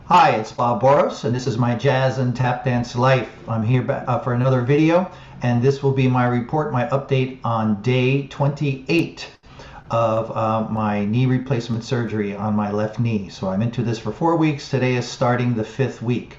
Hi, it's Bob Boross, and this is my Jazz and Tap Dance Life. I'm here for another video, and this will be my report, my update on day 28 of my knee replacement surgery on my left knee. So I'm into this for 4 weeks. Today is starting the 5th week.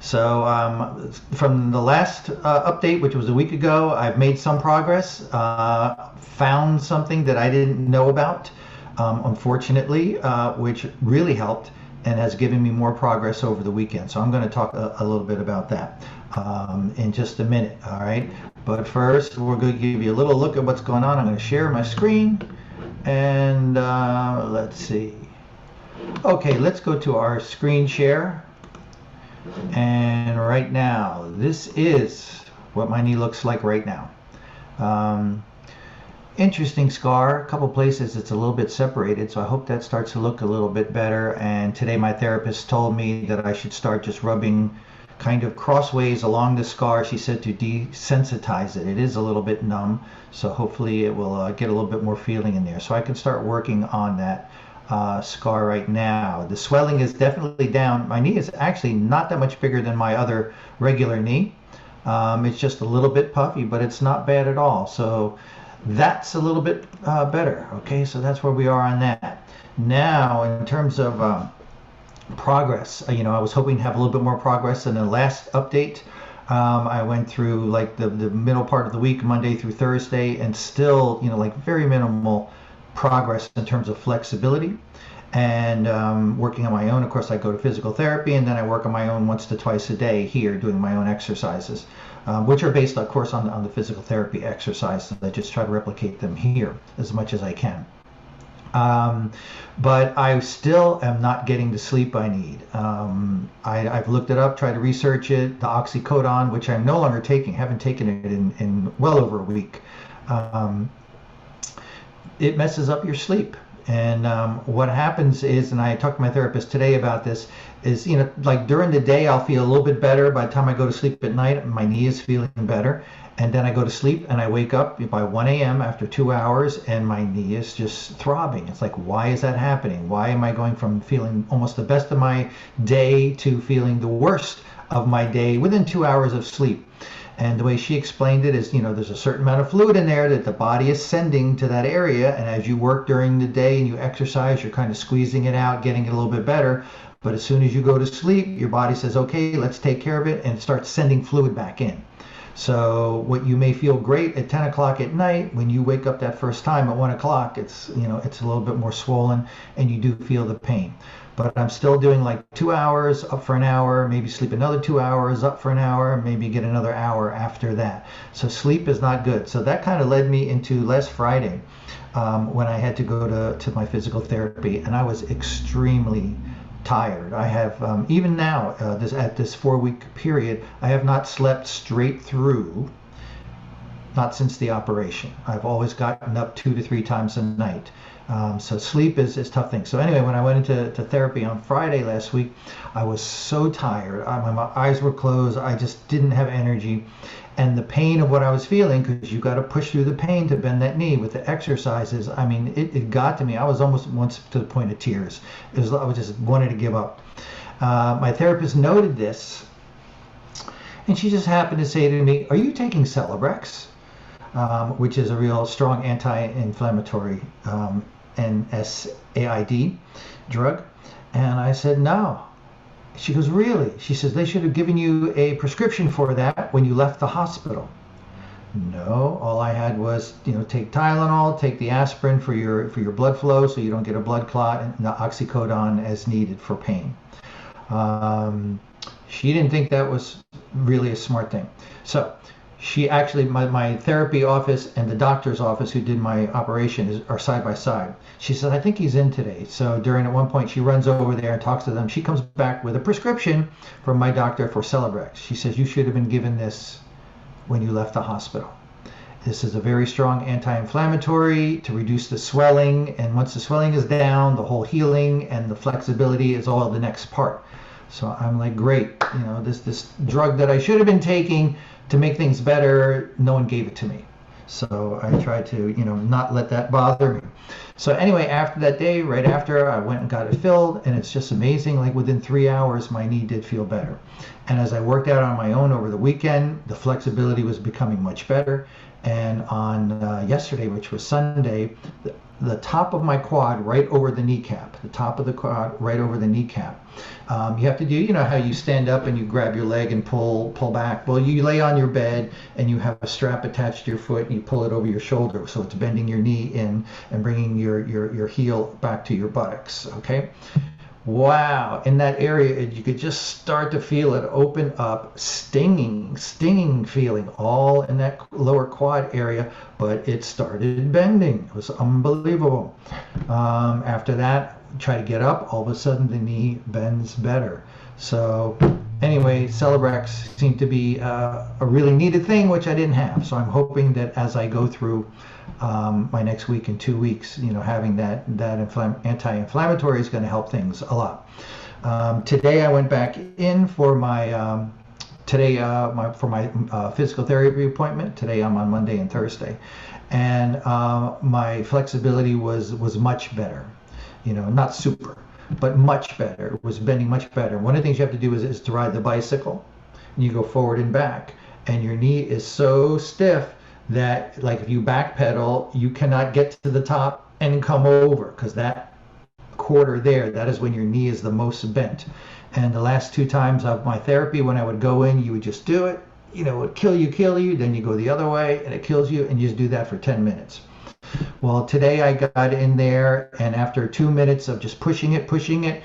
So from the last update, which was a week ago, I've made some progress, found something that I didn't know about, unfortunately, which really helped and has given me more progress over the weekend. So I'm going to talk a little bit about that in just a minute, all right? But first, we're going to give you a little look at what's going on. I'm going to share my screen, and let's see. Okay, let's go to our screen share. And right now, this is what my knee looks like right now. Interesting scar. A couple places it's a little bit separated, so I hope that starts to look a little bit better. And today my therapist told me that I should start just rubbing kind of crossways along the scar. She said to desensitize it. It is a little bit numb, so hopefully it will get a little bit more feeling in there, so I can start working on that scar right now. The swelling is definitely down. My knee is actually not that much bigger than my other regular knee. It's just a little bit puffy, but it's not bad at all. So that's a little bit better. Okay, so that's where we are on that. Now, in terms of progress, I was hoping to have a little bit more progress in the last update. I went through like the middle part of the week, Monday through Thursday, and still, like very minimal progress in terms of flexibility. And working on my own. Of course, I go to physical therapy, and then I work on my own once to twice a day here, doing my own exercises, which are based, of course, on the physical therapy exercises. I just try to replicate them here as much as I can. But I still am not getting the sleep I need. I've looked it up, tried to research it. The oxycodone, which I'm no longer taking, haven't taken it in well over a week. It messes up your sleep. And what happens is, and I talked to my therapist today about this, is, like during the day I'll feel a little bit better. By the time I go to sleep at night, my knee is feeling better. And then I go to sleep and I wake up by 1 a.m. after 2 hours and my knee is just throbbing. It's like, why is that happening? Why am I going from feeling almost the best of my day to feeling the worst of my day within 2 hours of sleep? And the way she explained it is, there's a certain amount of fluid in there that the body is sending to that area. And as you work during the day and you exercise, you're kind of squeezing it out, getting it a little bit better. But as soon as you go to sleep, your body says, okay, let's take care of it, and it starts sending fluid back in. So what you may feel great at 10 o'clock at night, when you wake up that first time at 1 o'clock, it's a little bit more swollen and you do feel the pain. But I'm still doing like 2 hours, up for an hour, maybe sleep another 2 hours, up for an hour, maybe get another hour after that. So sleep is not good. So that kind of led me into last Friday when I had to go to my physical therapy, and I was extremely tired. I have, even now, at this 4-week period, I have not slept straight through, not since the operation. I've always gotten up 2 to 3 times a night. So sleep is a tough thing. So anyway, when I went into therapy on Friday last week, I was so tired. My eyes were closed. I just didn't have energy. And the pain of what I was feeling, because you got to push through the pain to bend that knee with the exercises, I mean, it got to me. I was almost once to the point of tears. I was just wanted to give up. My therapist noted this, and she just happened to say to me, "Are you taking Celebrex?" Which is a real strong anti-inflammatory NSAID drug. And I said, no. She goes, really? She says, they should have given you a prescription for that when you left the hospital. No, all I had was, take Tylenol, take the aspirin for your blood flow so you don't get a blood clot, and the oxycodone as needed for pain. She didn't think that was really a smart thing. So she actually, my therapy office and the doctor's office who did my operation are side by side. She said, I think he's in today. So at one point, she runs over there and talks to them. She comes back with a prescription from my doctor for Celebrex. She says, you should have been given this when you left the hospital. This is a very strong anti-inflammatory to reduce the swelling. And once the swelling is down, the whole healing and the flexibility is all the next part. So I'm like, great. This drug that I should have been taking to make things better, no one gave it to me. So I try to, not let that bother me. So anyway, after that day, right after, I went and got it filled, and it's just amazing. Like within 3 hours, my knee did feel better. And as I worked out on my own over the weekend, the flexibility was becoming much better. And on yesterday, which was Sunday, the top of my quad right over the kneecap, the top of the quad right over the kneecap. You have to do, how you stand up and you grab your leg and pull back. Well, you lay on your bed and you have a strap attached to your foot and you pull it over your shoulder, so it's bending your knee in and bringing your heel back to your buttocks. Okay. Wow, in that area, you could just start to feel it open up, stinging feeling all in that lower quad area, but it started bending. It was unbelievable. After that, try to get up, all of a sudden the knee bends better. So anyway, Celebrex seemed to be a really needed thing, which I didn't have. So I'm hoping that as I go through my next week and 2 weeks, having that anti-inflammatory is going to help things a lot. Today I went back in for my physical therapy appointment. Today I'm on Monday and Thursday, and my flexibility was much better. Not super, but much better. It was bending much better. One of the things you have to do is to ride the bicycle, and you go forward and back, and your knee is so stiff that, like, if you backpedal, you cannot get to the top and come over, because that quarter there, that is when your knee is the most bent. And the last 2 times of my therapy, when I would go in, you would just do it, it would kill you, then you go the other way and it kills you, and you just do that for 10 minutes. Well, today I got in there, and after 2 minutes of just pushing it,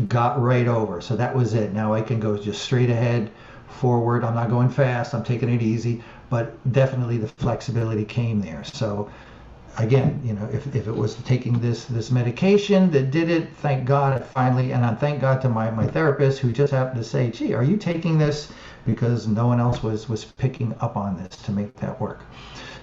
got right over. So that was it. Now I can go just straight ahead, forward. I'm not going fast. I'm taking it easy, but definitely the flexibility came there. So again, if it was taking this medication that did it, thank God finally, and I thank God to my therapist, who just happened to say, gee, are you taking this? Because no one else was picking up on this to make that work.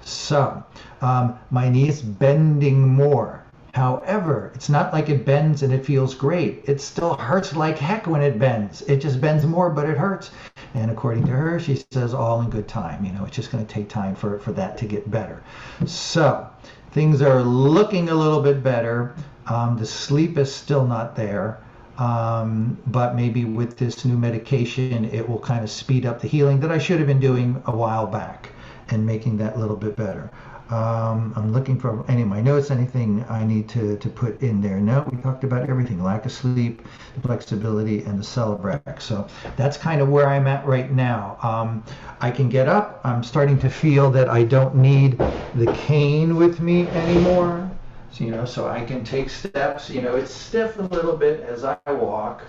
So my knee is bending more. However, it's not like it bends and it feels great. It still hurts like heck when it bends. It just bends more, but it hurts. And according to her, she says all in good time. It's just going to take time for that to get better. So things are looking a little bit better. The sleep is still not there. But maybe with this new medication, it will kind of speed up the healing that I should have been doing a while back, and making that a little bit better. I'm looking for any of my notes, anything I need to put in there. No, we talked about everything: lack of sleep, the flexibility, and the Celebrex. So that's kind of where I'm at right now. I can get up. I'm starting to feel that I don't need the cane with me anymore. So, so I can take steps. It's stiff a little bit as I walk,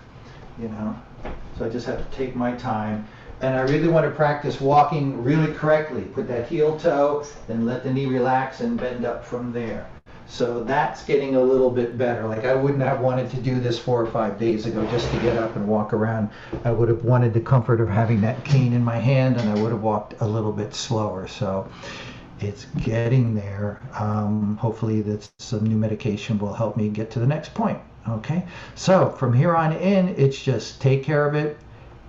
so I just have to take my time. And I really want to practice walking really correctly. Put that heel toe, then let the knee relax and bend up from there. So that's getting a little bit better. Like, I wouldn't have wanted to do this 4 or 5 days ago just to get up and walk around. I would have wanted the comfort of having that cane in my hand, and I would have walked a little bit slower. So it's getting there. Hopefully that some new medication will help me get to the next point. Okay, so from here on in, it's just take care of it,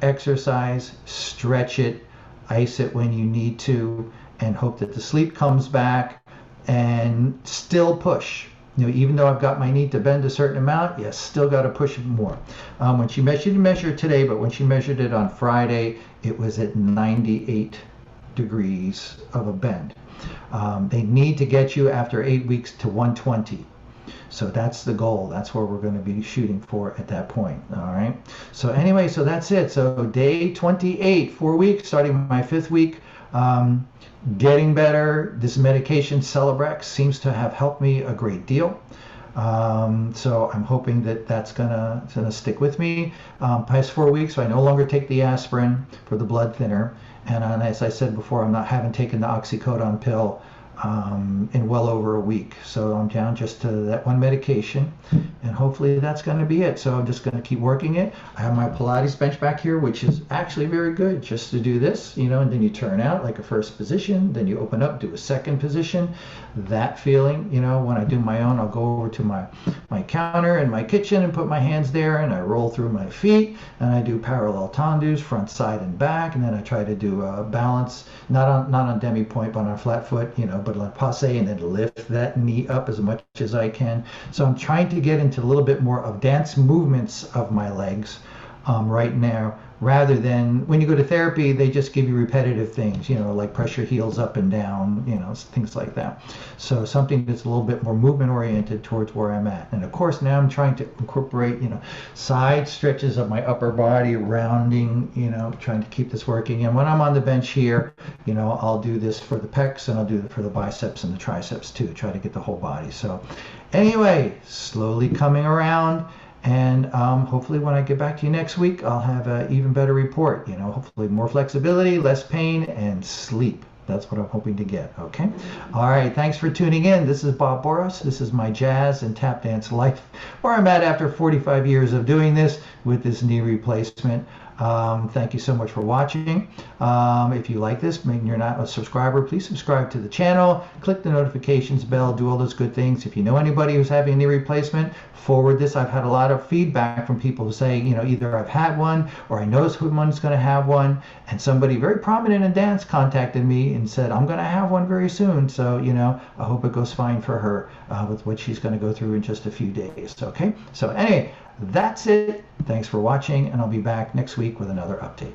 exercise, stretch it, ice it when you need to, and hope that the sleep comes back, and still push. Even though I've got my knee to bend a certain amount, yes, still got to push it more. When she measured today, but when she measured it on Friday, it was at 98 degrees of a bend. They need to get you after 8 weeks to 120. So that's the goal. That's where we're going to be shooting for at that point. All right. So anyway, so that's it. So day 28, 4 weeks, starting my 5th week, getting better. This medication, Celebrex, seems to have helped me a great deal. So I'm hoping that that's gonna stick with me past 4 weeks. So I no longer take the aspirin for the blood thinner. And as I said before, haven't taken the oxycodone pill in well over a week. So I'm down just to that one medication, and hopefully that's going to be it. So I'm just going to keep working it. I have my Pilates bench back here, which is actually very good just to do this, you know, and then you turn out like a first position, then you open up, do a second position. That feeling, you know, when I do my own, I'll go over to my counter in my kitchen and put my hands there, and I roll through my feet, and I do parallel tendus, front, side, and back, and then I try to do a balance, not on demi point, but on a flat foot, you know, but like passe, and then lift that knee up as much as I can. So I'm trying to get into a little bit more of dance movements of my legs right now, rather than when you go to therapy, they just give you repetitive things, you know, like press your heels up and down, you know, things like that. So something that's a little bit more movement oriented towards where I'm at. And of course, now I'm trying to incorporate, you know, side stretches of my upper body, rounding, you know, trying to keep this working. And when I'm on the bench here, you know, I'll do this for the pecs, and I'll do it for the biceps and the triceps too, try to get the whole body. So anyway, slowly coming around. And hopefully when I get back to you next week, I'll have an even better report. You know, hopefully more flexibility, less pain, and sleep. That's what I'm hoping to get, okay? All right, thanks for tuning in. This is Bob Boross. This is my jazz and tap dance life, where I'm at after 45 years of doing this with this knee replacement. Thank you so much for watching. If you like this, maybe you're not a subscriber, please subscribe to the channel, click the notifications bell, do all those good things. If you know anybody who's having a knee replacement, forward this. I've had a lot of feedback from people who say, you know, either I've had one or I know someone's going to have one, and somebody very prominent in dance contacted me and said, I'm going to have one very soon. So, you know, I hope it goes fine for her with what she's going to go through in just a few days. Okay, so anyway, that's it. Thanks for watching, and I'll be back next week with another update.